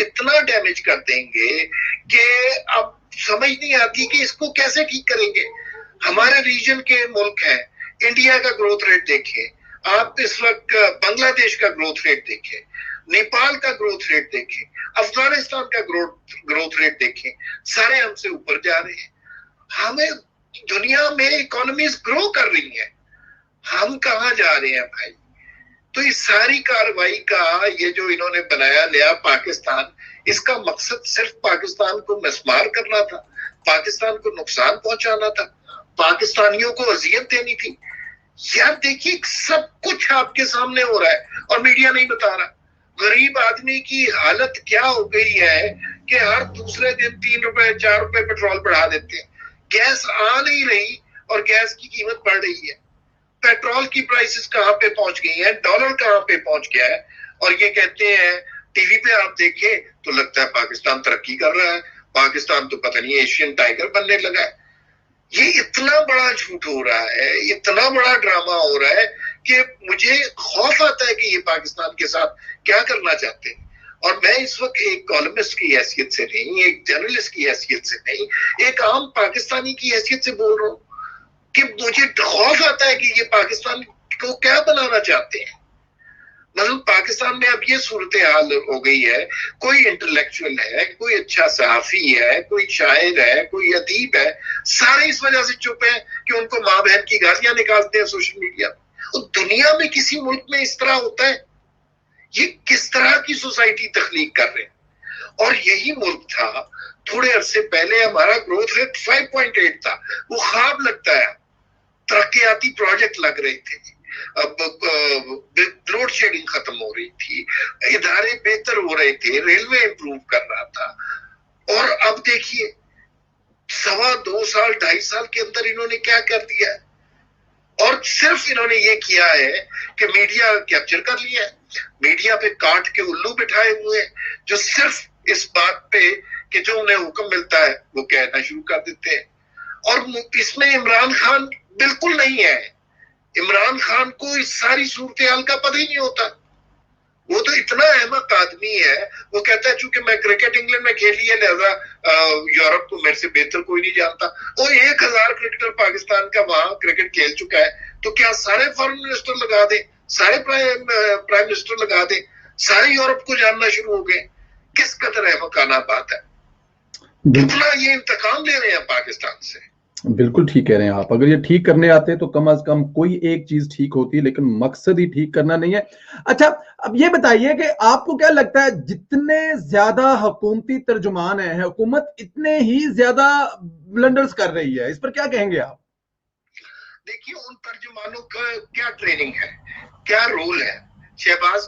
इतना डैमेज कर देंगे कि अब समझ नहीं आती कि इसको कैसे ठीक करेंगे। हमारे रीजन के मुल्क हैं, इंडिया का ग्रोथ रेट देखिए आप, इस वक्त बांग्लादेश का ग्रोथ रेट देखिए, नेपाल का ग्रोथ रेट देखें, अफगानिस्तान का ग्रोथ रेट देखें, सारे हमसे ऊपर जा रहे हैं। हमें दुनिया में इकोनॉमीज ग्रो कर रही हैं, हम कहां जा रहे हैं भाई? तो इस सारी कार्रवाई का ये जो इन्होंने बनाया नया पाकिस्तान, इसका मकसद सिर्फ पाकिस्तान को मिसमार करना था, पाकिस्तान को नुकसान पहुंचाना था, पाकिस्तानियों को अजियत देनी थी। यार देखिए सब कुछ आपके सामने हो रहा है और मीडिया नहीं बता रहा। गरीब आदमी की हालत क्या हो गई है कि हर दूसरे दिन 3 रुपए 4 रुपए पेट्रोल बढ़ा देते हैं, गैस आ नहीं रही और गैस की कीमत बढ़ रही है, पेट्रोल की प्राइसेस कहां पे पहुंच गई हैं, डॉलर कहां पे पहुंच गया है। और ये कहते हैं टीवी पे आप देखें तो लगता है पाकिस्तान तरक्की कर रहा है, पाकिस्तान तो पता नहीं एशियन टाइगर बनने लगा है। ये इतना बड़ा झूठ हो रहा है, इतना बड़ा ड्रामा हो रहा है कि मुझे खौफ आता है कि ये पाकिस्तान के साथ क्या करना चाहते हैं। और मैं इस वक्त एक कॉलमिस्ट की हैसियत से नहीं, एक जर्नलिस्ट की हैसियत से नहीं, एक आम पाकिस्तानी की हैसियत से बोल रहा हूं कि मुझे खौफ आता है कि ये पाकिस्तान को क्या बनाना चाहते हैं। मतलब पाकिस्तान में अब ये सूरत हाल हो गई है, कोई इंटेलेक्चुअल है, कोई अच्छा सहाफी है, कोई शायर है, कोई अदीब है, सारे इस वजह से चुप है कि उनको माँ बहन की गालियां निकालते हैं सोशल मीडिया में। और दुनिया में किसी मुल्क में इस तरह होता है? ये किस तरह की सोसाइटी तख्लीक कर रहे हैं। और यही मुल्क था थोड़े अरसे पहले हमारा ग्रोथ रेट 5.8 था, वो ख्वाब लगता है, तरक्याती प्रोजेक्ट लग रहे थे, लोड शेडिंग खत्म हो रही थी, इदारे बेहतर हो रहे थे, रेलवे इंप्रूव कर रहा था। और अब देखिए 2.25 साल 2.5 साल के अंदर इन्होंने क्या कर दिया है। और सिर्फ इन्होंने ये किया है कि मीडिया कैप्चर कर लिया है, मीडिया पे काट के उल्लू बिठाए हुए हैं, जो सिर्फ इस बात पे कि जो उन्हें हुक्म मिलता है वो कहना शुरू कर देते हैं। और इसमें इमरान खान बिल्कुल नहीं है, इमरान खान को इस सारी सूरत हाल का पता ही नहीं होता। वो तो इतना अहमक आदमी है, वो कहता है चूंकि मैं क्रिकेट इंग्लैंड में खेली है लिहाजा यूरोप को मेरे से बेहतर कोई नहीं जानता। वो 1000 क्रिकेटर पाकिस्तान का वहां क्रिकेट खेल चुका है, तो क्या सारे फॉरेन मिनिस्टर लगा दे, सारे प्राइम मिनिस्टर लगा दे, सारे यूरोप को जानना शुरू हो गए? किस कदर अहमकाना बात है। कितना ये इंतकाम ले रहे हैं पाकिस्तान से। बिल्कुल ठीक कह रहे हैं आप। अगर ये ठीक करने आते तो कम से कम कोई एक चीज ठीक होती है, लेकिन मकसद ही ठीक करना नहीं है। अच्छा, अब ये बताइए कि आपको क्या लगता है, जितने ज्यादा हुकूमती तर्जुमान है, हुकूमत इतने ही ज्यादा ब्लंडर्स कर रही है, इस पर क्या कहेंगे आप? देखिए उन तर्जुमानों का क्या ट्रेनिंग है, क्या रोल है। शहबाज